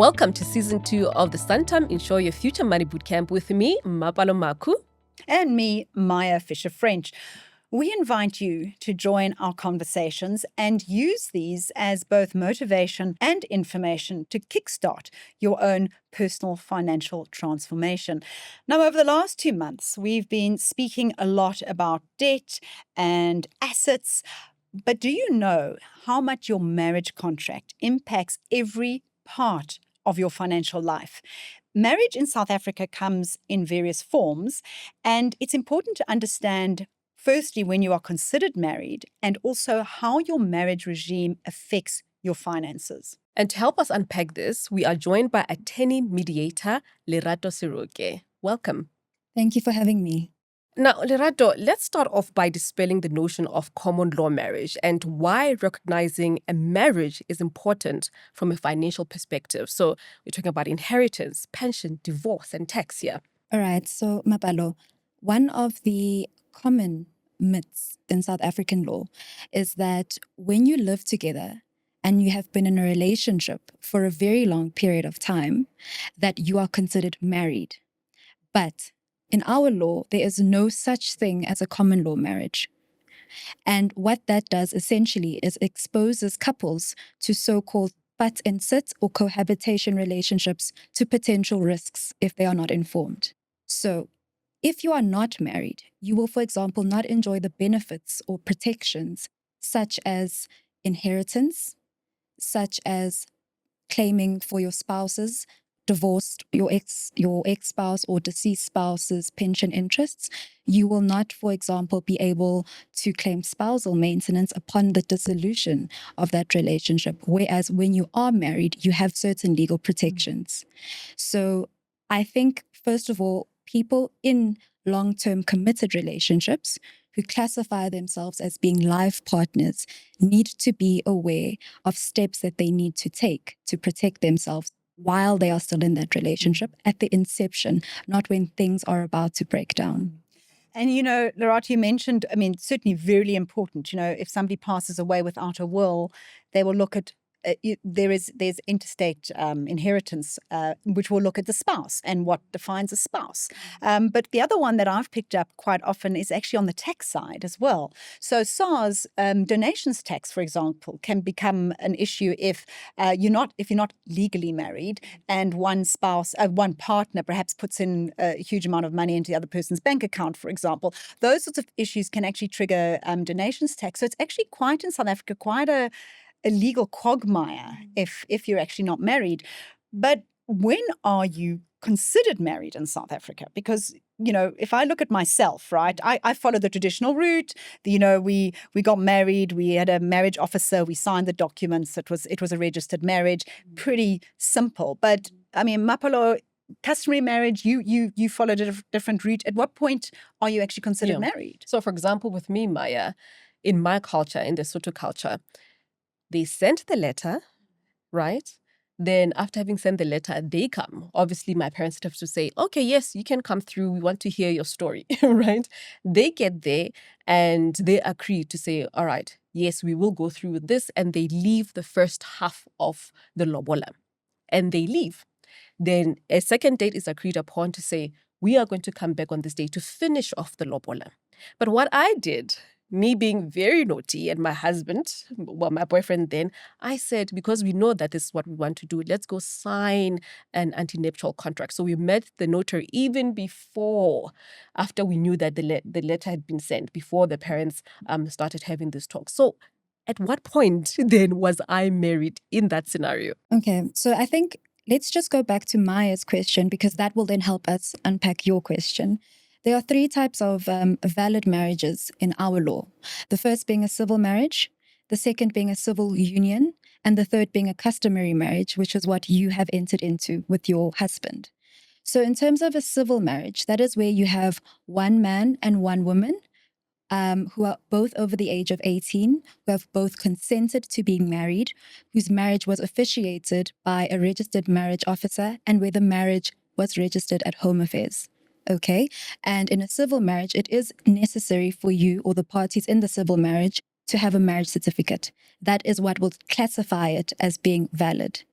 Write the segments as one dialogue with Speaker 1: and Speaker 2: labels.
Speaker 1: Welcome to Season 2 of the Suntime Insure Your Future Money Bootcamp with me, Mapalo Makhu.
Speaker 2: And me, Maya Fisher-French. We invite you to join our conversations and use these as both motivation and information to kickstart your own personal financial transformation. Now, over the last 2 months, we've been speaking a lot about debt and assets. But do you know how much your marriage contract impacts every part of your financial life? Marriage in South Africa comes in various forms, and it's important to understand, firstly, when you are considered married, and also how your marriage regime affects your finances.
Speaker 1: And to help us unpack this, we are joined by attorney mediator Lerato Seroke. Welcome.
Speaker 3: Thank you for having me.
Speaker 1: Now, Lerato, let's start off by dispelling the notion of common law marriage and why recognizing a marriage is important from a financial perspective. So we're talking about inheritance, pension, divorce, and tax here.
Speaker 3: All right. So, Mapalo, one of the common myths in South African law is that when you live together and you have been in a relationship for a very long period of time, that you are considered married. But in our law, there is no such thing as a common law marriage. And what that does essentially is exposes couples to so-called butt and sit or cohabitation relationships to potential risks if they are not informed. So if you are not married, you will, for example, not enjoy the benefits or protections such as inheritance, such as claiming for your spouse's divorced, your ex-spouse or deceased spouse's pension interests. You will not, for example, be able to claim spousal maintenance upon the dissolution of that relationship. Whereas when you are married, you have certain legal protections. So I think, first of all, people in long-term committed relationships who classify themselves as being life partners need to be aware of steps that they need to take to protect themselves while they are still in that relationship at the inception, not when things are about to break down.
Speaker 2: And, you know, Lerato, you mentioned, certainly very important, if somebody passes away without a will, they will look at there's interstate inheritance, which will look at the spouse and what defines a spouse. But the other one that I've picked up quite often is actually on the tax side as well. So SARS, donations tax, for example, can become an issue if you're not legally married and one partner perhaps puts in a huge amount of money into the other person's bank account, for example. Those sorts of issues can actually trigger donations tax. So it's actually quite in South Africa quite a legal quagmire if you're actually not married. But when are you considered married in South Africa? Because, if I look at myself, right, I follow the traditional route. We got married, we had a marriage officer, we signed the documents, it was a registered marriage, pretty simple. But Mapalo, customary marriage, you followed a different route. At what point are you actually considered married?
Speaker 1: So for example, with me, Maya, in my culture, in the Sotho culture, they sent the letter, right? Then after having sent the letter, they come. Obviously, my parents have to say, okay, yes, you can come through. We want to hear your story, right? They get there and they agree to say, all right, yes, we will go through with this. And they leave the first half of the lobola and they leave. Then a second date is agreed upon to say, we are going to come back on this day to finish off the lobola. But what I did, me being very naughty, and my husband, well, my boyfriend then, I said, because we know that this is what we want to do, let's go sign an antenuptial contract. So we met the notary even after we knew that the letter had been sent, before the parents started having this talk. So at what point then was I married in that scenario?
Speaker 3: Okay, so I think let's just go back to Maya's question, because that will then help us unpack your question. There are 3 types of valid marriages in our law. The first being a civil marriage, the second being a civil union, and the third being a customary marriage, which is what you have entered into with your husband. So in terms of a civil marriage, that is where you have one man and one woman who are both over the age of 18, who have both consented to being married, whose marriage was officiated by a registered marriage officer, and where the marriage was registered at Home Affairs. Okay. And in a civil marriage, it is necessary for you or the parties in the civil marriage to have a marriage certificate. That is what will classify it as being valid.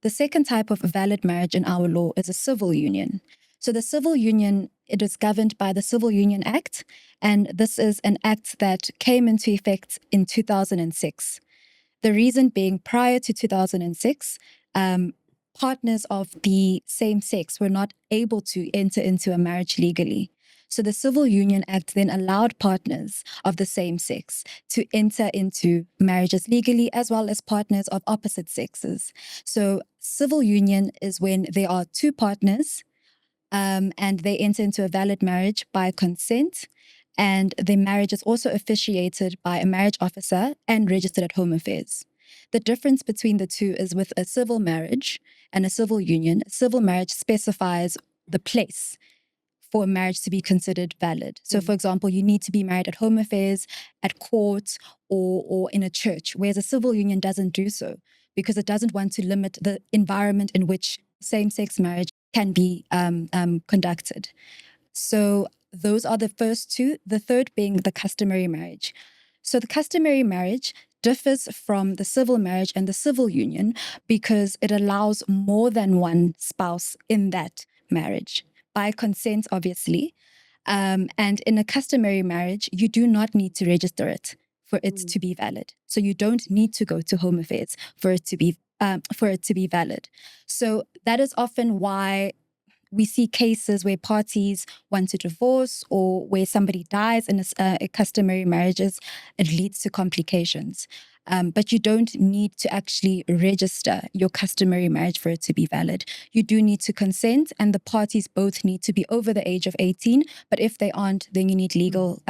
Speaker 3: The second type of valid marriage in our law is a civil union. So the civil union, it is governed by the Civil Union Act, and this is an act that came into effect in 2006. The reason being, prior to 2006, partners of the same sex were not able to enter into a marriage legally. So the Civil Union Act then allowed partners of the same sex to enter into marriages legally, as well as partners of opposite sexes. So civil union is when there are two partners and they enter into a valid marriage by consent, and the marriage is also officiated by a marriage officer and registered at Home Affairs. The difference between the two is with a civil marriage and a civil union. Civil marriage specifies the place for a marriage to be considered valid. So, for example, you need to be married at Home Affairs, at court, or in a church, whereas a civil union doesn't do so because it doesn't want to limit the environment in which same-sex marriage can be conducted. So those are the first two, the third being the customary marriage. So the customary marriage differs from the civil marriage and the civil union because it allows more than one spouse in that marriage, by consent, obviously. And in a customary marriage, you do not need to register it for it to be valid. So you don't need to go to Home Affairs for it to be valid. So that is often why we see cases where parties want to divorce or where somebody dies in a customary marriages. It leads to complications. But you don't need to actually register your customary marriage for it to be valid. You do need to consent, and the parties both need to be over the age of 18. But if they aren't, then you need legal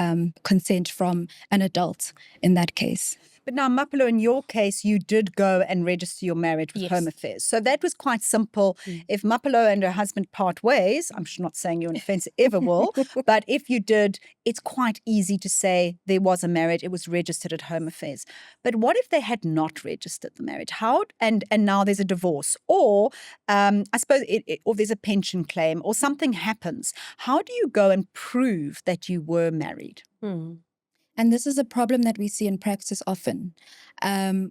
Speaker 3: consent from an adult in that case.
Speaker 2: But now, Mapalo, in your case, you did go and register your marriage with Home Affairs. So that was quite simple. If Mapalo and her husband part ways, I'm not saying you're an offence ever will, but if you did, it's quite easy to say there was a marriage, it was registered at Home Affairs. But what if they had not registered the marriage? How and now there's a divorce, or I suppose or there's a pension claim, or something happens. How do you go and prove that you were married?
Speaker 3: And this is a problem that we see in practice often,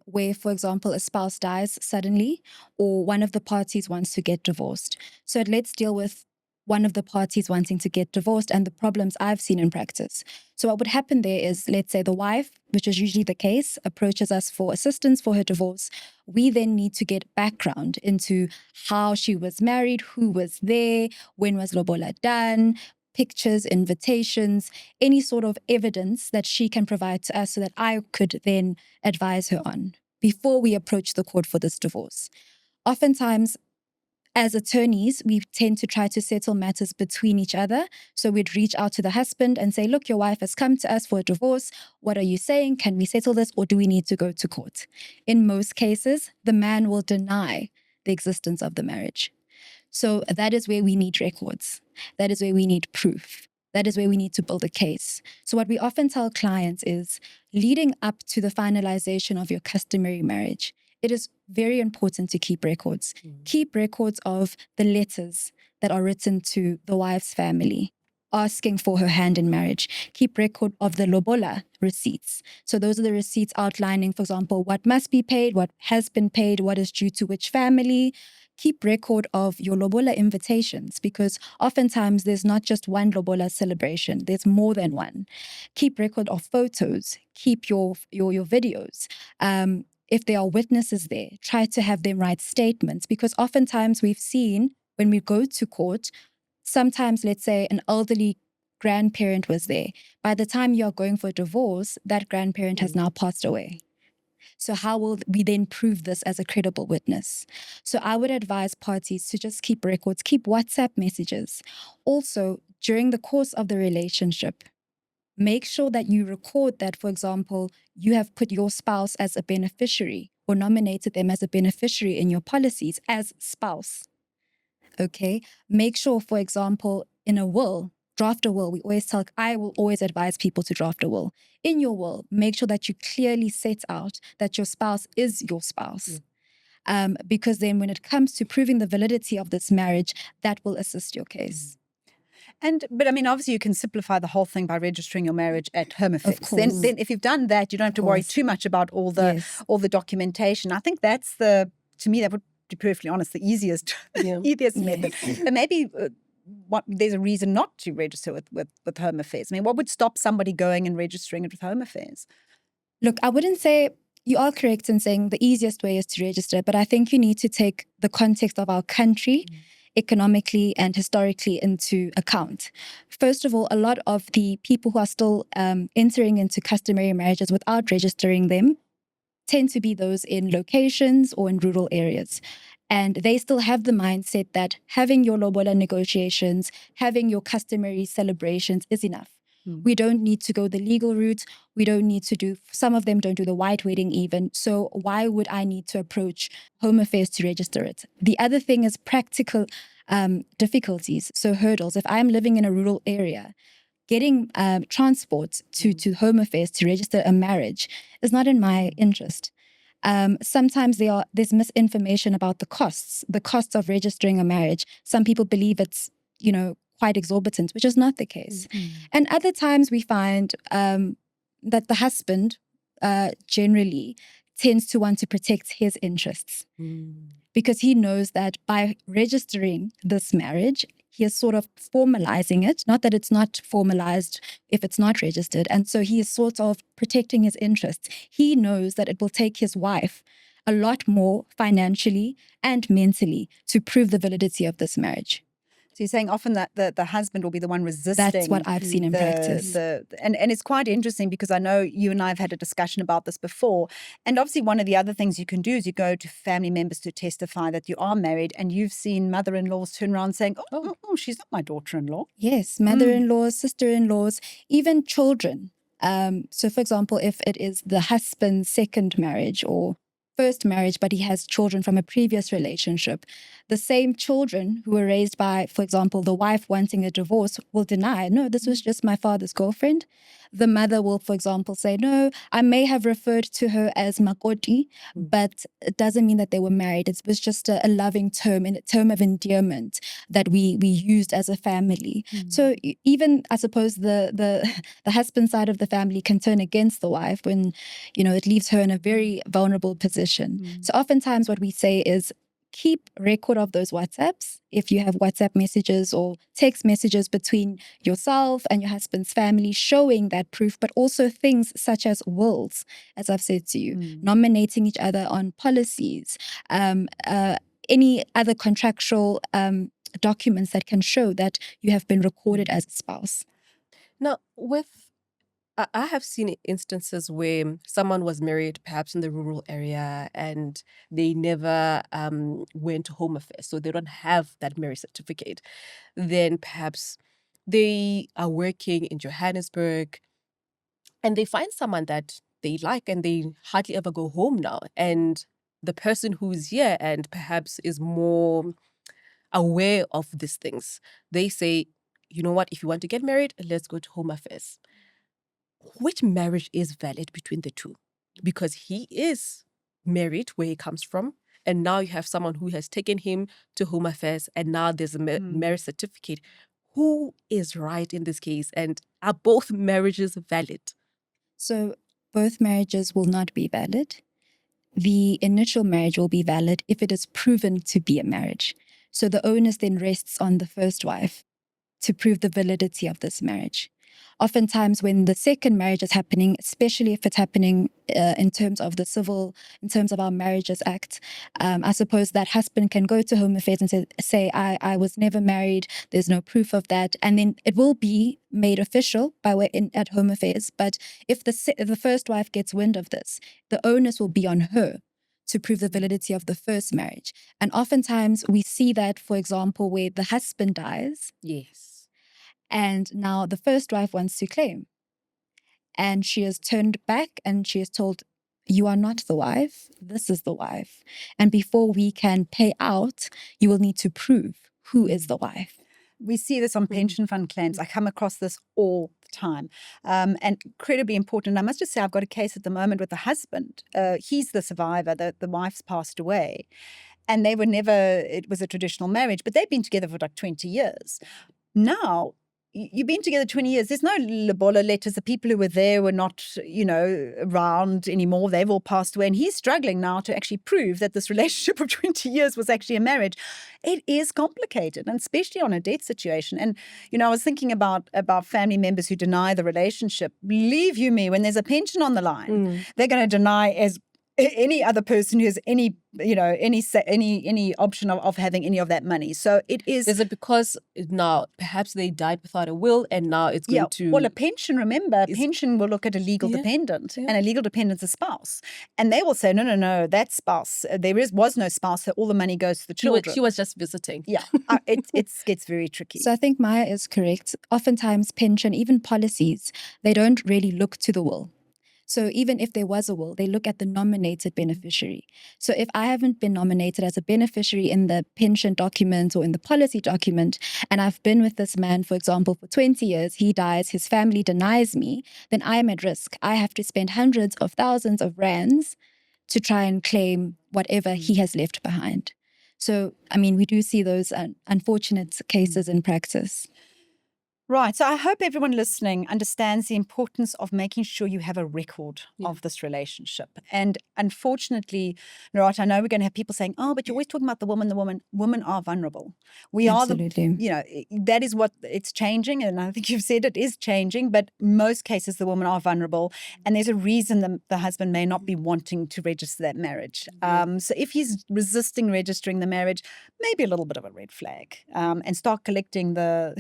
Speaker 3: where, for example, a spouse dies suddenly or one of the parties wants to get divorced. So let's deal with one of the parties wanting to get divorced and the problems I've seen in practice. So what would happen there is, let's say the wife, which is usually the case, approaches us for assistance for her divorce. We then need to get background into how she was married, who was there, when was lobola done, pictures, invitations, any sort of evidence that she can provide to us so that I could then advise her on before we approach the court for this divorce. Oftentimes, as attorneys, we tend to try to settle matters between each other. So we'd reach out to the husband and say, look, your wife has come to us for a divorce. What are you saying? Can we settle this, or do we need to go to court? In most cases, the man will deny the existence of the marriage. So that is where we need records. That is where we need proof. That is where we need to build a case. So what we often tell clients is, leading up to the finalization of your customary marriage, it is very important to keep records. Keep records of the letters that are written to the wife's family, asking for her hand in marriage. Keep record of the lobola receipts. So those are the receipts outlining, for example, what must be paid, what has been paid, what is due to which family. Keep record of your lobola invitations, because oftentimes there's not just one lobola celebration, there's more than one. Keep record of photos. Keep your videos. If there are witnesses there, try to have them write statements, because oftentimes we've seen when we go to court, sometimes, let's say, an elderly grandparent was there. By the time you're going for a divorce, that grandparent has now passed away. So how will we then prove this as a credible witness? So I would advise parties to just keep records, keep WhatsApp messages. Also, during the course of the relationship, make sure that you record that, for example, you have put your spouse as a beneficiary or nominated them as a beneficiary in your policies as spouse. Okay? Make sure, for example, in a will, draft a will. I will always advise people to draft a will. In your will, make sure that you clearly set out that your spouse is your spouse. Because then when it comes to proving the validity of this marriage, that will assist your case.
Speaker 2: But I mean, obviously you can simplify the whole thing by registering your marriage at Home Affairs.
Speaker 3: Of course.
Speaker 2: Then if you've done that, you don't have to worry too much about all the documentation. I think to me, that would be perfectly honest, the easiest
Speaker 1: Yeah.
Speaker 2: easiest
Speaker 3: Yes.
Speaker 2: method. But maybe there's a reason not to register with Home Affairs. I mean, what would stop somebody going and registering it with Home Affairs?
Speaker 3: Look, I wouldn't say you are correct in saying the easiest way is to register, but I think you need to take the context of our country economically and historically into account. First of all, a lot of the people who are still entering into customary marriages without registering them tend to be those in locations or in rural areas. And they still have the mindset that having your lobola negotiations, having your customary celebrations is enough. We don't need to go the legal route. We don't need to do, some of them don't do the white wedding even. So why would I need to approach Home Affairs to register it? The other thing is practical difficulties, so hurdles. If I'm living in a rural area, getting transport to Home Affairs to register a marriage is not in my interest. Sometimes there's misinformation about the costs of registering a marriage. Some people believe it's, quite exorbitant, which is not the case. And other times we find that the husband generally tends to want to protect his interests because he knows that by registering this marriage, he is sort of formalizing it. Not that it's not formalized if it's not registered. And so he is sort of protecting his interests. He knows that it will take his wife a lot more financially and mentally to prove the validity of this marriage.
Speaker 2: So you're saying often that the husband will be the one resisting.
Speaker 3: That's what I've seen in practice.
Speaker 2: And it's quite interesting because I know you and I have had a discussion about this before. And obviously one of the other things you can do is you go to family members to testify that you are married, and you've seen mother-in-laws turn around saying, oh, she's not my daughter-in-law.
Speaker 3: Yes, mother-in-laws, sister-in-laws, even children. So for example, if it is the husband's second marriage or first marriage, but he has children from a previous relationship, the same children who were raised by, for example, the wife wanting a divorce will deny, no, this was just my father's girlfriend. The mother will, for example, say, no, I may have referred to her as Makoti, but it doesn't mean that they were married. It was just a loving term, and a term of endearment that we used as a family. So even, I suppose, the husband side of the family can turn against the wife when, it leaves her in a very vulnerable position. So oftentimes what we say is, keep record of those WhatsApps. If you have WhatsApp messages or text messages between yourself and your husband's family showing that proof, but also things such as wills, as I've said to you, nominating each other on policies, any other contractual documents that can show that you have been recorded as a spouse.
Speaker 1: Now, I have seen instances where someone was married perhaps in the rural area and they never went to Home Affairs, so they don't have that marriage certificate. Then perhaps they are working in Johannesburg and they find someone that they like and they hardly ever go home now. And the person who's here and perhaps is more aware of these things, they say, you know what, if you want to get married, let's go to Home Affairs. Which marriage is valid between the two? Because he is married where he comes from, and now you have someone who has taken him to Home Affairs, and now there's a marriage certificate. Who is right in this case, and are both marriages valid?
Speaker 3: So both marriages will not be valid. The initial marriage will be valid if it is proven to be a marriage. So the onus then rests on the first wife to prove the validity of this marriage. Oftentimes when the second marriage is happening, especially if it's happening in terms of our Marriages Act, I suppose that husband can go to Home Affairs and say I was never married, there's no proof of that, and then it will be made official at Home Affairs. But if the first wife gets wind of this, the onus will be on her to prove the validity of the first marriage. And oftentimes we see that, for example, where the husband dies.
Speaker 1: Yes.
Speaker 3: And now the first wife wants to claim. And she is turned back and she is told, you are not the wife, this is the wife. And before we can pay out, you will need to prove who is the wife.
Speaker 2: We see this on pension fund claims. I come across this all the time, and incredibly important. And I must just say, I've got a case at the moment with the husband. He's the survivor. The wife's passed away. And it was a traditional marriage, but they've been together for like 20 years. Now, you've been together 20 years. There's no lobola letters. The people who were there were not, around anymore. They've all passed away. And he's struggling now to actually prove that this relationship of 20 years was actually a marriage. It is complicated, and especially on a death situation. And, I was thinking about family members who deny the relationship. Believe you me, when there's a pension on the line, they're going to deny as any other person who has any option of having any of that money. So it is.
Speaker 1: Is it because now perhaps they died without a will and now it's going to...
Speaker 2: Well, a pension, remember, a pension will look at a legal dependent and a legal dependent's a spouse. And they will say, no, that spouse, was no spouse, so all the money goes to the children.
Speaker 1: She was just visiting.
Speaker 2: Yeah, it gets very tricky.
Speaker 3: So I think Maya is correct. Oftentimes pension, even policies, they don't really look to the will. So even if there was a will, they look at the nominated beneficiary. So if I haven't been nominated as a beneficiary in the pension document or in the policy document, and I've been with this man, for example, for 20 years, he dies, his family denies me, then I am at risk. I have to spend hundreds of thousands of rands to try and claim whatever he has left behind. So, we do see those unfortunate cases in practice.
Speaker 2: Right. So I hope everyone listening understands the importance of making sure you have a record of this relationship. And unfortunately, Lerato, I know we're going to have people saying, oh, but you're always talking about the woman. Women are vulnerable. We
Speaker 3: Absolutely.
Speaker 2: are that is what it's changing. And I think you've said it is changing, but most cases the women are vulnerable. And there's a reason the husband may not be wanting to register that marriage. So if he's resisting registering the marriage, maybe a little bit of a red flag, and start collecting the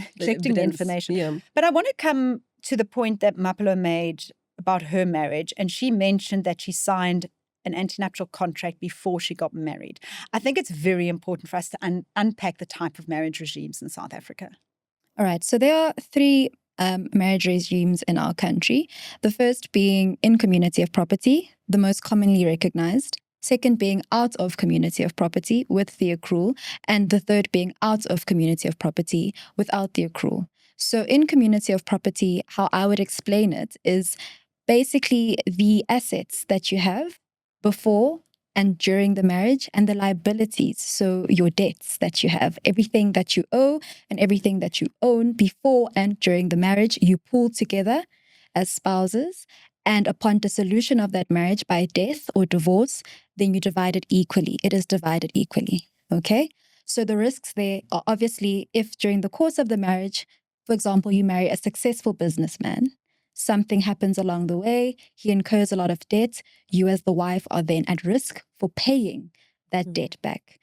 Speaker 2: information.
Speaker 1: Yeah.
Speaker 2: But I want to come to the point that Mapalo made about her marriage, and she mentioned that she signed an antenuptial contract before she got married. I think it's very important for us to unpack the type of marriage regimes in South Africa.
Speaker 3: All right. So there are three marriage regimes in our country. The first being in community of property, the most commonly recognized. Second being out of community of property with the accrual. And the third being out of community of property without the accrual. So in community of property, how I would explain it is basically the assets that you have before and during the marriage and the liabilities. So your debts that you have, everything that you owe and everything that you own before and during the marriage, you pool together as spouses. And upon dissolution of that marriage by death or divorce, then you divide it equally. It is divided equally. Okay? So the risks there are obviously if during the course of the marriage, for example, you marry a successful businessman, something happens along the way, he incurs a lot of debt, you as the wife are then at risk for paying that debt back.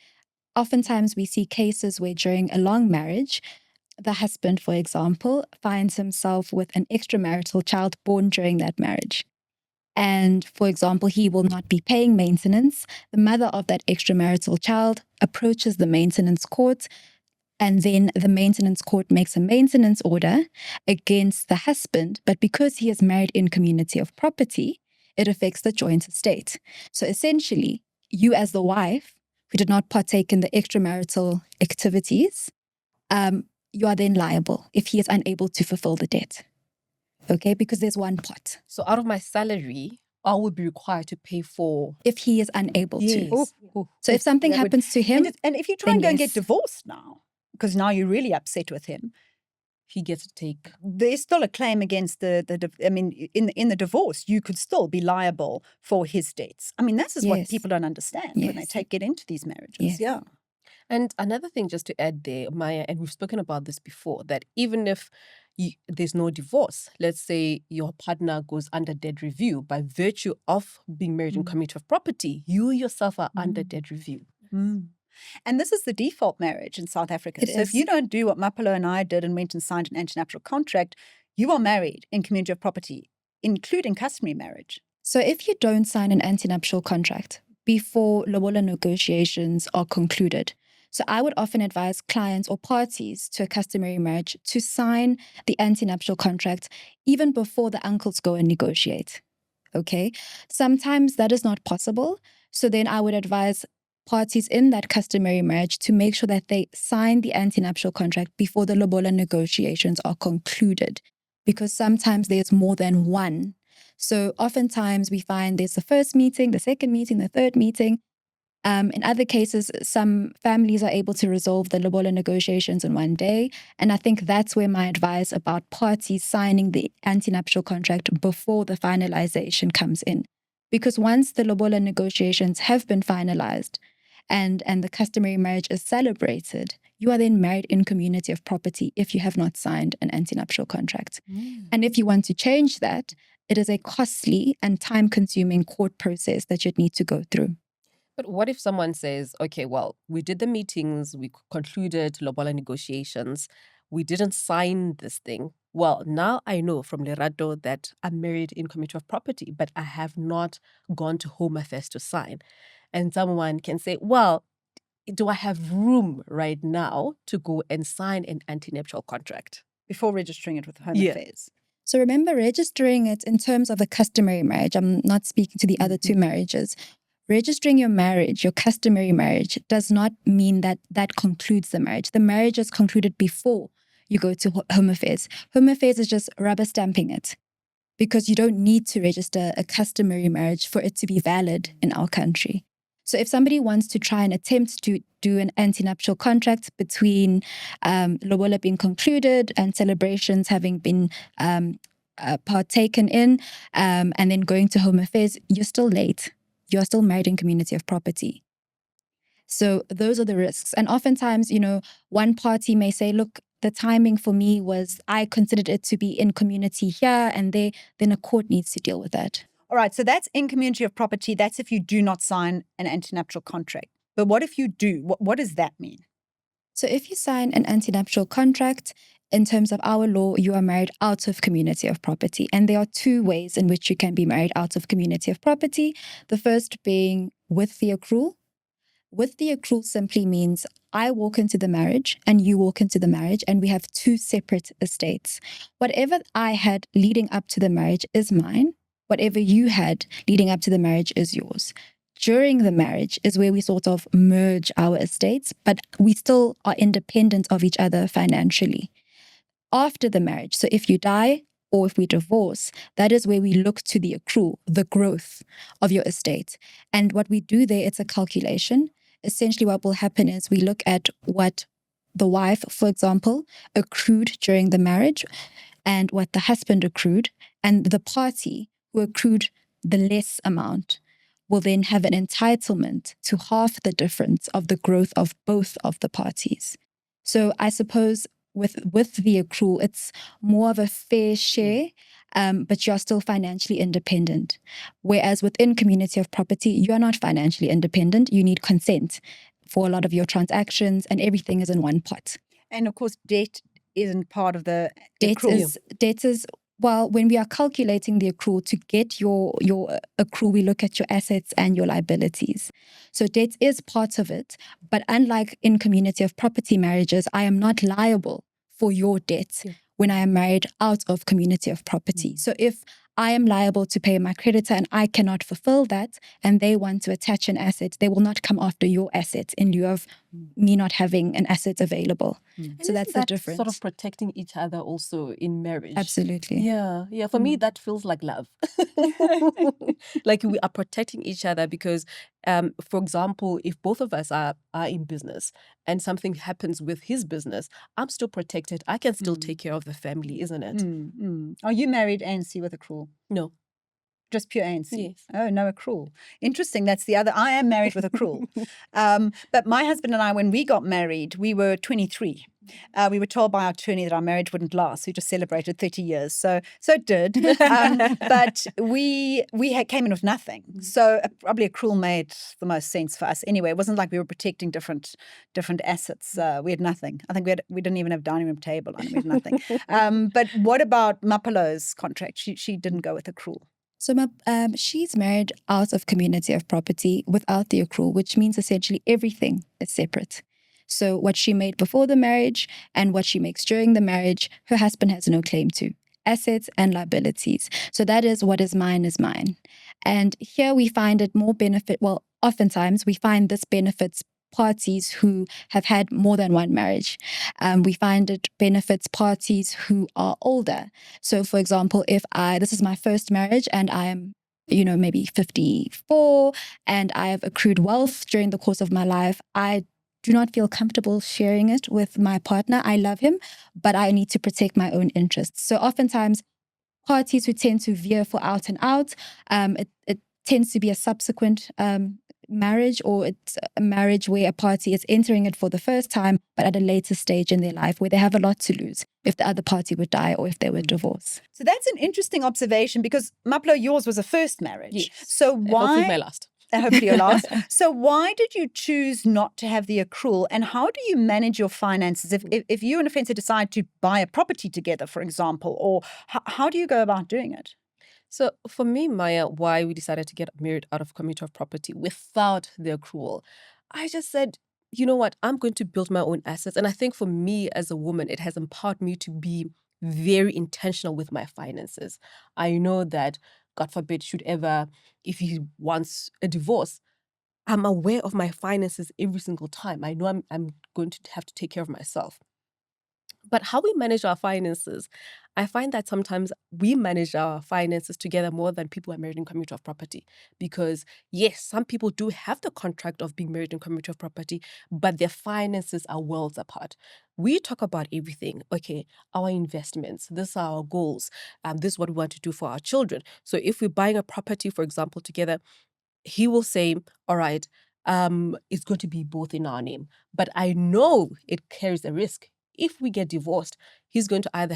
Speaker 3: Oftentimes we see cases where during a long marriage, the husband, for example, finds himself with an extramarital child born during that marriage. And, for example, he will not be paying maintenance. The mother of that extramarital child approaches the maintenance court, and then the maintenance court makes a maintenance order against the husband. But because he is married in community of property, it affects the joint estate. So essentially, you as the wife who did not partake in the extramarital activities, you are then liable if he is unable to fulfill the debt. Okay, because there's one pot.
Speaker 1: So out of my salary, I would be required to pay for...
Speaker 3: If he is unable to.
Speaker 2: Ooh.
Speaker 3: So if something happens to him...
Speaker 2: And if you try and go and get divorced now, because now you're really upset with him,
Speaker 1: he gets to take...
Speaker 2: There's still a claim against in the divorce, you could still be liable for his debts. This is what people don't understand when they get into these marriages.
Speaker 3: Yes.
Speaker 2: Yeah.
Speaker 1: And another thing just to add there, Maya, and we've spoken about this before, that even if there's no divorce, let's say your partner goes under debt review, by virtue of being married in community of property, you yourself are under debt review.
Speaker 2: And this is the default marriage in South Africa. So if you don't do what Mapalo and I did and went and signed an antenuptial contract, you are married in community of property, including customary marriage.
Speaker 3: So if you don't sign an antenuptial contract before lobola negotiations are concluded, so I would often advise clients or parties to a customary marriage to sign the antenuptial contract even before the uncles go and negotiate. Okay? Sometimes that is not possible. So then I would advise parties in that customary marriage to make sure that they sign the antenuptial contract before the lobola negotiations are concluded, because sometimes there's more than one. So oftentimes we find there's the first meeting, the second meeting, the third meeting, In other cases, some families are able to resolve the lobola negotiations in one day. And I think that's where my advice about parties signing the antenuptial contract before the finalization comes in. Because once the lobola negotiations have been finalized and the customary marriage is celebrated, you are then married in community of property if you have not signed an antenuptial contract. And if you want to change that, it is a costly and time-consuming court process that you'd need to go through.
Speaker 1: But what if someone says, okay, well, we did the meetings, we concluded lobola negotiations, we didn't sign this thing. Well, now I know from Lerato that I'm married in community of property, but I have not gone to Home Affairs to sign. And someone can say, well, do I have room right now to go and sign an antenuptial contract?
Speaker 2: Before registering it with Home
Speaker 1: Yeah.
Speaker 2: Affairs.
Speaker 3: So remember, registering it in terms of the customary marriage, I'm not speaking to the other two marriages. Registering your marriage, your customary marriage, does not mean that that concludes the marriage. The marriage is concluded before you go to Home Affairs. Home Affairs is just rubber stamping it because you don't need to register a customary marriage for it to be valid in our country. So if somebody wants to try and attempt to do an antenuptial contract between lobola being concluded and celebrations having been partaken in, and then going to Home Affairs, you're still late. You're still married in community of property. So those are the risks. And oftentimes, one party may say, look, the timing for me was, I considered it to be in community here and there, then a court needs to deal with that.
Speaker 2: All right, so that's in community of property. That's if you do not sign an antenuptial contract. But what if you do? What does that mean?
Speaker 3: So if you sign an antenuptial contract, in terms of our law, you are married out of community of property. And there are two ways in which you can be married out of community of property. The first being with the accrual. With the accrual simply means I walk into the marriage and you walk into the marriage and we have two separate estates. Whatever I had leading up to the marriage is mine. Whatever you had leading up to the marriage is yours. During the marriage is where we sort of merge our estates, but we still are independent of each other financially. After the marriage, so if you die or if we divorce, that is where we look to the accrual, the growth of your estate. And what we do there, it's a calculation. Essentially, what will happen is we look at what the wife, for example, accrued during the marriage and what the husband accrued, and the party who accrued the less amount will then have an entitlement to half the difference of the growth of both of the parties. So I suppose with the accrual, it's more of a fair share, but you're still financially independent. Whereas within community of property, you're not financially independent. You need consent for a lot of your transactions and everything is in one pot.
Speaker 2: And of course, debt isn't part of the
Speaker 3: Debt
Speaker 2: accrual.
Speaker 3: is well, when we are calculating the accrual, to get your accrual, we look at your assets and your liabilities. So debt is part of it, but unlike in community of property marriages, I am not liable for your debt when I am married out of community of property. So if I am liable to pay my creditor and I cannot fulfill that and they want to attach an asset, they will not come after your asset in lieu of me not having an asset available. So that's the difference.
Speaker 1: Sort of protecting each other also in marriage.
Speaker 3: Absolutely.
Speaker 1: Yeah. For me, that feels like love. Like we are protecting each other because, for example, if both of us are in business and something happens with his business, I'm still protected. I can still take care of the family, isn't it?
Speaker 2: Are you married ANC with accrual?
Speaker 1: No.
Speaker 2: Just pure ANC?
Speaker 1: Yes.
Speaker 2: Oh, no accrual. Interesting. That's the other. I am married with accrual. But my husband and I, when we got married, we were 23. We were told by our attorney that our marriage wouldn't last. We just celebrated 30 years. So it did. But we came in with nothing. So probably accrual made the most sense for us. Anyway, it wasn't like we were protecting different assets. We had nothing. I think we didn't even have dining room table. We had nothing. But what about Mapalo's contract? She didn't go with accrual.
Speaker 3: So she's married out of community of property without the accrual, which means essentially everything is separate. So what she made before the marriage and what she makes during the marriage, her husband has no claim to. Assets and liabilities. So that is what is mine is mine. And here we find it more oftentimes we find this benefits parties who have had more than one marriage. We find it benefits parties who are older. So for example, if this is my first marriage and I am maybe 54, and I have accrued wealth during the course of my life, I do not feel comfortable sharing it with my partner. I love him, but I need to protect my own interests. So oftentimes, parties who tend to veer for out and out, it tends to be a subsequent marriage, or it's a marriage where a party is entering it for the first time, but at a later stage in their life where they have a lot to lose if the other party would die or if they would divorce.
Speaker 2: So that's an interesting observation, because Mapalo, yours was a first marriage.
Speaker 1: Yes.
Speaker 2: So
Speaker 1: Hopefully
Speaker 2: why?
Speaker 1: my last.
Speaker 2: Hopefully your last. So why did you choose not to have the accrual, and how do you manage your finances if you and a fiancé decide to buy a property together, for example, or how do you go about doing it?
Speaker 1: So for me, Maya, why we decided to get married out of commuter of property without the accrual, I just said, you know what, I'm going to build my own assets. And I think for me as a woman, it has empowered me to be very intentional with my finances. I know that, God forbid, if he wants a divorce, I'm aware of my finances every single time. I know I'm going to have to take care of myself. But how we manage our finances, I find that sometimes we manage our finances together more than people who are married in commuter of property. Because yes, some people do have the contract of being married in commuter of property, but their finances are worlds apart. We talk about everything. Okay, our investments, this are our goals, this is what we want to do for our children. So if we're buying a property, for example, together, he will say, all right, it's going to be both in our name. But I know it carries a risk. If we get divorced, we're either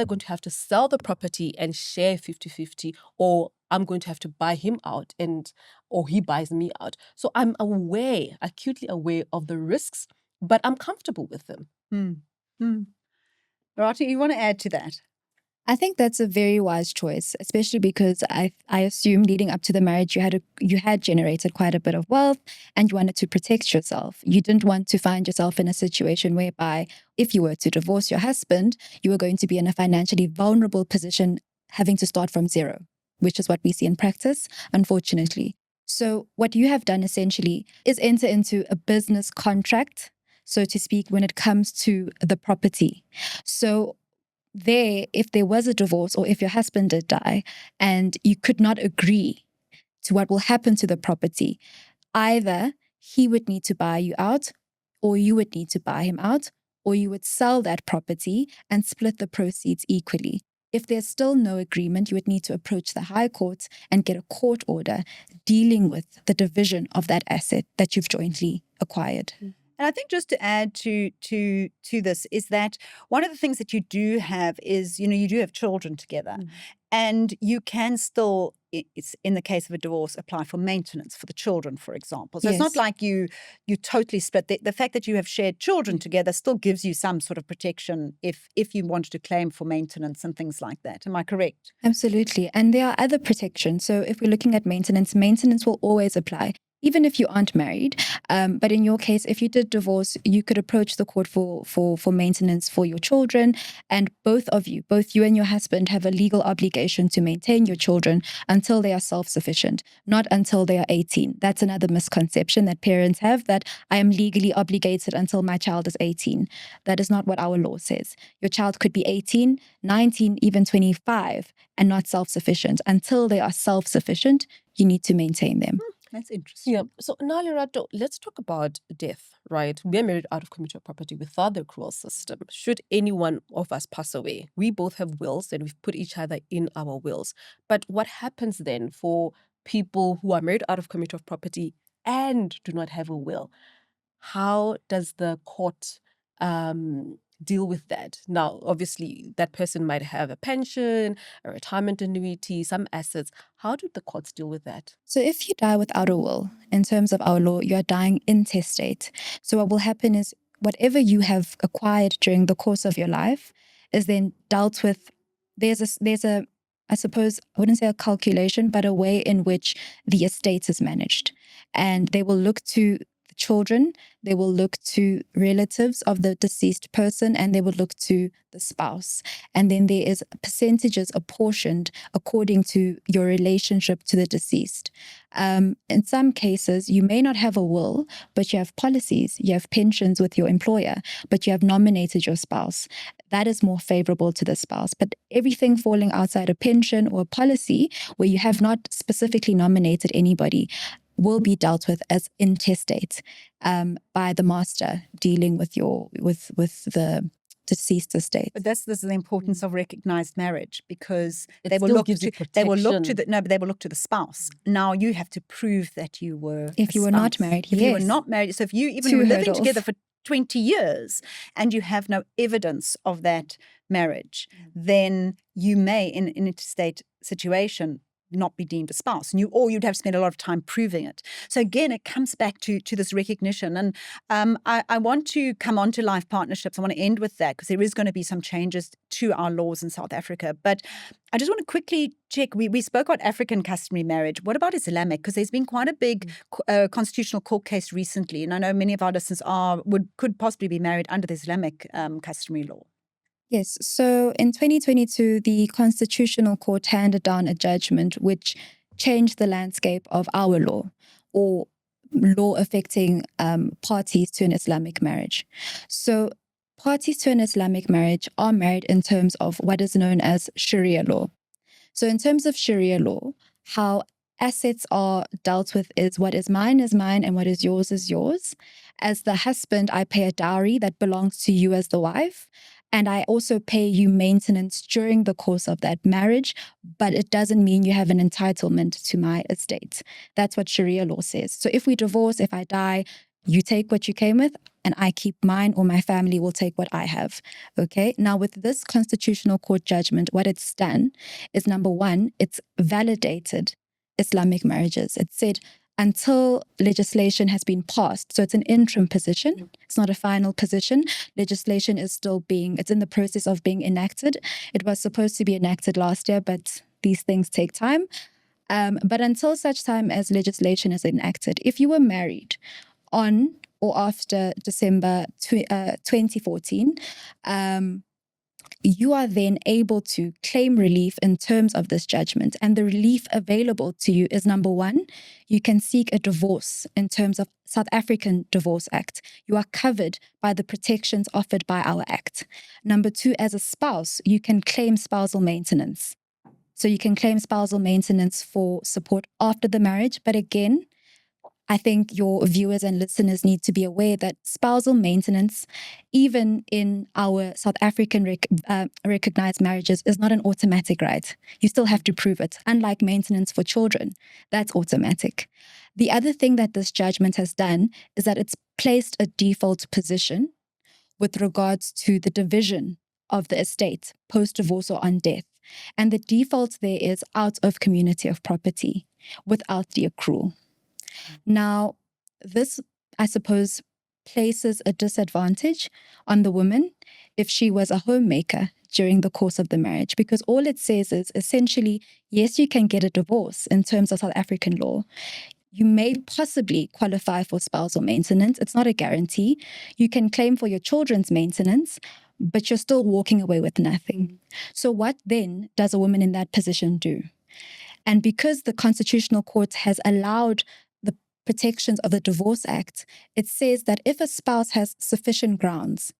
Speaker 1: going to have to sell the property and share 50-50, or I'm going to have to buy him out or he buys me out. So I'm acutely aware of the risks, but I'm comfortable with them.
Speaker 2: Lerato, you want to add to that?
Speaker 3: I think that's a very wise choice, especially because I assume leading up to the marriage you had generated quite a bit of wealth and you wanted to protect yourself. You didn't want to find yourself in a situation whereby if you were to divorce your husband, you were going to be in a financially vulnerable position, having to start from zero, which is what we see in practice, unfortunately. So what you have done essentially is enter into a business contract, so to speak, when it comes to the property. So if there was a divorce or if your husband did die and you could not agree to what will happen to the property, either he would need to buy you out or you would need to buy him out, or you would sell that property and split the proceeds equally. If there's still no agreement, you would need to approach the High Court and get a court order dealing with the division of that asset that you've jointly acquired.
Speaker 2: And I think just to add to this is that one of the things that you do have is, you do have children together, and you can still, it's in the case of a divorce, apply for maintenance for the children, for example. So It's not like you totally split. The fact that you have shared children together still gives you some sort of protection if you wanted to claim for maintenance and things like that. Am I correct?
Speaker 3: Absolutely. And there are other protections. So if we're looking at maintenance will always apply, even if you aren't married. But in your case, if you did divorce, you could approach the court for maintenance for your children. And both you and your husband, have a legal obligation to maintain your children until they are self-sufficient, not until they are 18. That's another misconception that parents have, that I am legally obligated until my child is 18. That is not what our law says. Your child could be 18, 19, even 25, and not self-sufficient. Until they are self-sufficient, you need to maintain them.
Speaker 2: That's interesting.
Speaker 1: Yeah. So now, Lerato, let's talk about death, right? We're married out of commuter property without the accrual system. Should any one of us pass away, we both have wills and we've put each other in our wills. But what happens then for people who are married out of commuter property and do not have a will? How does the court deal with that? Now, obviously, that person might have a pension, a retirement annuity, some assets. How do the courts deal with that?
Speaker 3: So if you die without a will, in terms of our law, you are dying intestate. So what will happen is whatever you have acquired during the course of your life is then dealt with. There's a I suppose, I wouldn't say a calculation, but a way in which the estate is managed. And they will look to the children, they will look to relatives of the deceased person, and they will look to the spouse. And then there is percentages apportioned according to your relationship to the deceased. In some cases, you may not have a will, but you have policies, you have pensions with your employer, but you have nominated your spouse. That is more favorable to the spouse. But everything falling outside a pension or a policy where you have not specifically nominated anybody will be dealt with as intestate by the master dealing with the deceased estate.
Speaker 2: But this is the importance of recognized marriage, because
Speaker 1: It
Speaker 2: they will
Speaker 1: still
Speaker 2: look
Speaker 1: gives
Speaker 2: to
Speaker 1: you
Speaker 2: they will look to
Speaker 1: protection.
Speaker 2: but they will look to the spouse. Now you have to prove that you were
Speaker 3: If
Speaker 2: a
Speaker 3: you were not
Speaker 2: spouse.
Speaker 3: married,
Speaker 2: If you were
Speaker 3: yes.
Speaker 2: not married, so if you even
Speaker 3: 2
Speaker 2: were living
Speaker 3: hurdles.
Speaker 2: together for 20 years and you have no evidence of that marriage, then you may, in an interstate situation, not be deemed a spouse, and you'd have to spend a lot of time proving it. So again, it comes back to this recognition. And I want to come on to life partnerships. I want to end with that, because there is going to be some changes to our laws in South Africa. But I just want to quickly check. We spoke about African customary marriage. What about Islamic? Because there's been quite a big constitutional court case recently, and I know many of our listeners could possibly be married under the Islamic customary law.
Speaker 3: Yes. So in 2022, the Constitutional Court handed down a judgment which changed the landscape of our law, or law affecting parties to an Islamic marriage. So parties to an Islamic marriage are married in terms of what is known as Sharia law. So in terms of Sharia law, how assets are dealt with is what is mine and what is yours. As the husband, I pay a dowry that belongs to you as the wife. And I also pay you maintenance during the course of that marriage, but it doesn't mean you have an entitlement to my estate. That's what Sharia law says. So if we divorce, if I die, you take what you came with, and I keep mine, or my family will take what I have. Okay. Now, with this Constitutional Court judgment, what it's done is, number one, it's validated Islamic marriages. It said, until legislation has been passed. So it's an interim position. It's not a final position. Legislation is still it's in the process of being enacted. It was supposed to be enacted last year, but these things take time. But until such time as legislation is enacted, if you were married on or after December 2014, you are then able to claim relief in terms of this judgment. And the relief available to you is, number one, you can seek a divorce in terms of South African Divorce Act. You are covered by the protections offered by our Act. Number two, as a spouse, you can claim spousal maintenance. So you can claim spousal maintenance for support after the marriage. But again, I think your viewers and listeners need to be aware that spousal maintenance, even in our South African recognized marriages, is not an automatic right. You still have to prove it. Unlike maintenance for children, that's automatic. The other thing that this judgment has done is that it's placed a default position with regards to the division of the estate post-divorce or on death. And the default there is out of community of property without the accrual. Now, this, I suppose, places a disadvantage on the woman if she was a homemaker during the course of the marriage, because all it says is essentially, yes, you can get a divorce in terms of South African law. You may possibly qualify for spousal maintenance. It's not a guarantee. You can claim for your children's maintenance, but you're still walking away with nothing. So what then does a woman in that position do? And because the Constitutional Court has allowed the protections of the Divorce Act, it says that if a spouse has sufficient grounds,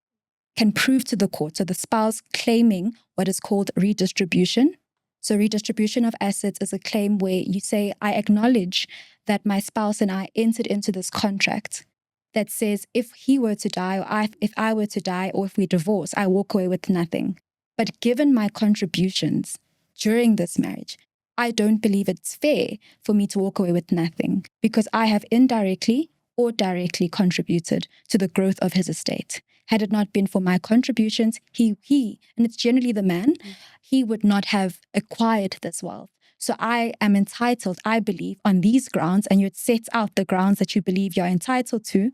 Speaker 3: can prove to the court, so the spouse claiming what is called redistribution. So redistribution of assets is a claim where you say, I acknowledge that my spouse and I entered into this contract that says if he were to die, or if I were to die, or if we divorce, I walk away with nothing. But given my contributions during this marriage, I don't believe it's fair for me to walk away with nothing, because I have indirectly or directly contributed to the growth of his estate. Had it not been for my contributions, he, and it's generally the man, he would not have acquired this wealth. So I am entitled, I believe, on these grounds, and you'd set out the grounds that you believe you're entitled to,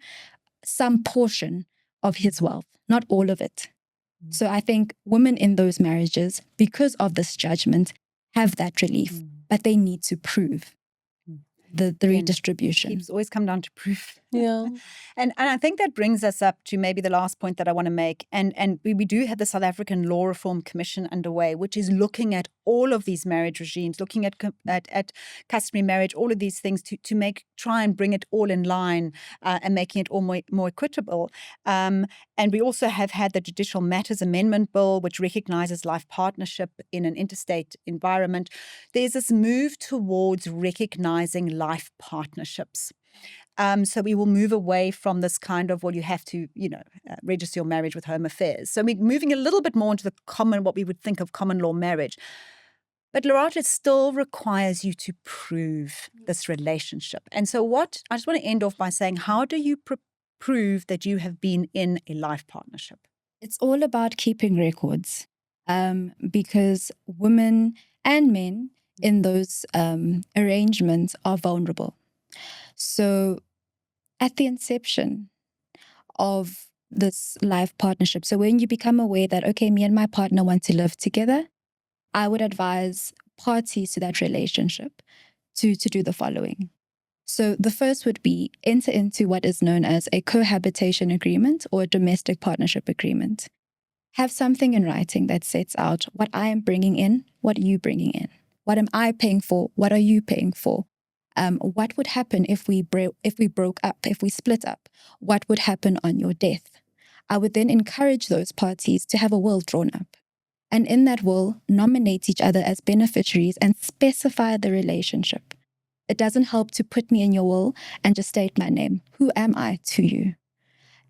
Speaker 3: some portion of his wealth, not all of it. So I think women in those marriages, because of this judgment, have that relief, but they need to prove. the
Speaker 2: Again,
Speaker 3: redistribution.
Speaker 2: Keeps always come down to proof.
Speaker 1: Yeah.
Speaker 2: And I think that brings us up to maybe the last point that I want to make. And we do have the South African Law Reform Commission underway, which is looking at all of these marriage regimes, looking at customary marriage, all of these things to try and bring it all in line and making it all more equitable. And we also have had the Judicial Matters Amendment Bill, which recognizes life partnership in an interstate environment. There's this move towards recognizing life partnerships. So we will move away from this kind of, well, you have to, register your marriage with Home Affairs. So we're moving a little bit more into what we would think of common law marriage. But Lerato, it still requires you to prove this relationship. And so I just want to end off by saying, how do you prove that you have been in a life partnership?
Speaker 3: It's all about keeping records, because women and men in those arrangements are vulnerable. So at the inception of this life partnership, so when you become aware that, okay, me and my partner want to live together, I would advise parties to that relationship to do the following. So the first would be enter into what is known as a cohabitation agreement or a domestic partnership agreement. Have something in writing that sets out what I am bringing in, what are you bringing in? What am I paying for? What are you paying for? What would happen if we broke up, if we split up? What would happen on your death? I would then encourage those parties to have a will drawn up. And in that will, nominate each other as beneficiaries and specify the relationship. It doesn't help to put me in your will and just state my name. Who am I to you?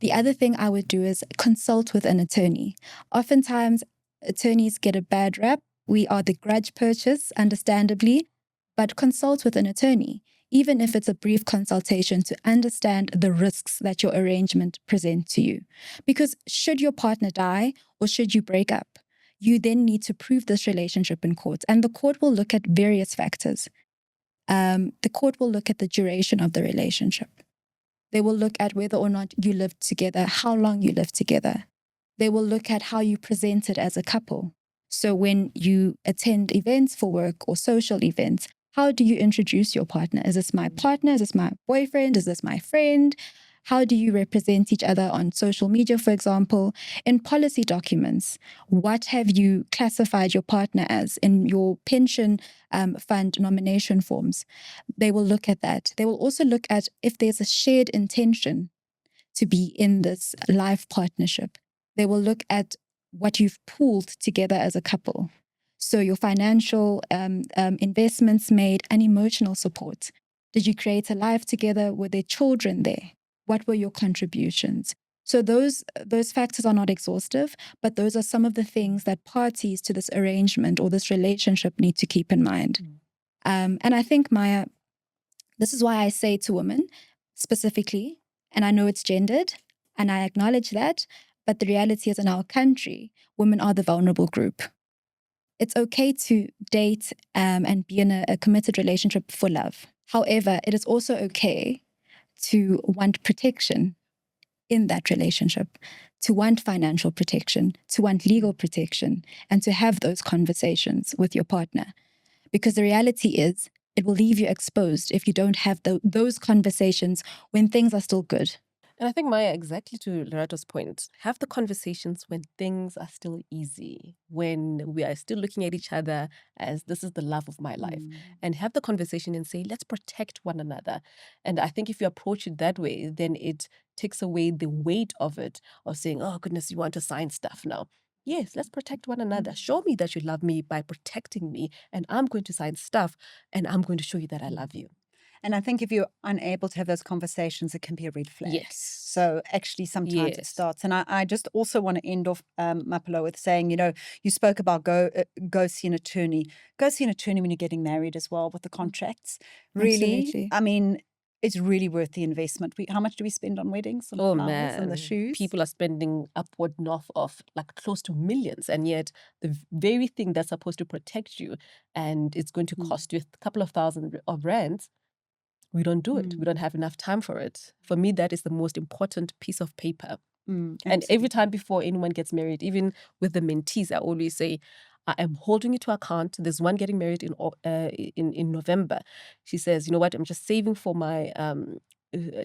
Speaker 3: The other thing I would do is consult with an attorney. Oftentimes, attorneys get a bad rap. We are the grudge purchase, understandably, but consult with an attorney, even if it's a brief consultation, to understand the risks that your arrangement presents to you. Because should your partner die or should you break up, you then need to prove this relationship in court. And the court will look at various factors. The court will look at the duration of the relationship. They will look at whether or not you lived together, how long you lived together. They will look at how you presented as a couple. So when you attend events for work or social events, how do you introduce your partner? Is this my partner? Is this my boyfriend? Is this my friend? How do you represent each other on social media, for example? In policy documents, what have you classified your partner as in your pension fund nomination forms? They will look at that. They will also look at if there's a shared intention to be in this life partnership. They will look at what you've pooled together as a couple. So your financial investments made and emotional support. Did you create a life together? Were there children there? What were your contributions? So those factors are not exhaustive, but those are some of the things that parties to this arrangement or this relationship need to keep in mind. And I think, Maya, this is why I say to women specifically, and I know it's gendered, and I acknowledge that, but the reality is in our country, women are the vulnerable group. It's okay to date and be in a committed relationship for love. However, it is also okay to want protection in that relationship, to want financial protection, to want legal protection, and to have those conversations with your partner. Because the reality is, it will leave you exposed if you don't have those conversations when things are still good.
Speaker 1: And I think, Maya, exactly to Lerato's point, have the conversations when things are still easy, when we are still looking at each other as this is the love of my life. And have the conversation and say, let's protect one another. And I think if you approach it that way, then it takes away the weight of it, of saying, oh, goodness, you want to sign stuff now. Yes, let's protect one another. Show me that you love me by protecting me. And I'm going to sign stuff and I'm going to show you that I love you.
Speaker 2: And I think if you're unable to have those conversations, it can be a red flag.
Speaker 1: Yes.
Speaker 2: So actually sometimes it starts. And I just also want to end off, Mapalo, with saying, you spoke about go see an attorney. Go see an attorney when you're getting married as well with the contracts. Really,
Speaker 3: Absolutely.
Speaker 2: I mean, it's really worth the investment. How much do we spend on weddings and flowers and the shoes?
Speaker 1: People are spending upward north of like close to millions, and yet the very thing that's supposed to protect you and it's going to cost you a couple of thousand of rands, we don't do it. We don't have enough time for it. For me, that is the most important piece of paper. And every time before anyone gets married, even with the mentees, I always say, I am holding it to account. There's one getting married in November. She says, you know what, I'm just saving for my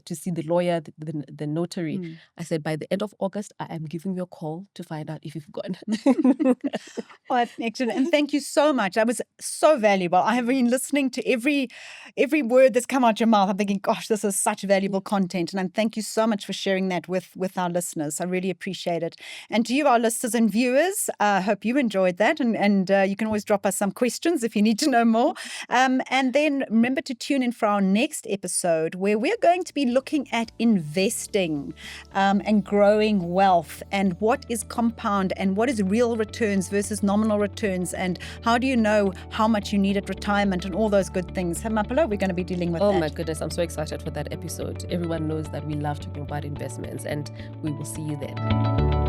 Speaker 1: to see the lawyer, the notary. I said, by the end of August, I am giving you a call to find out if you've gone.
Speaker 2: Oh, that's excellent. And thank you so much. That was so valuable. I have been listening to every word that's come out your mouth. I'm thinking, gosh, this is such valuable content. And thank you so much for sharing that with our listeners. I really appreciate it. And to you, our listeners and viewers, I hope you enjoyed that. And you can always drop us some questions if you need to know more. And then remember to tune in for our next episode, where we're going to be looking at investing and growing wealth, and what is compound and what is real returns versus nominal returns, and how do you know how much you need at retirement and all those good things. Mapalo, we're going to be dealing with that.
Speaker 1: Oh my goodness, I'm so excited for that episode. Everyone knows that we love talking about investments, and we will see you then.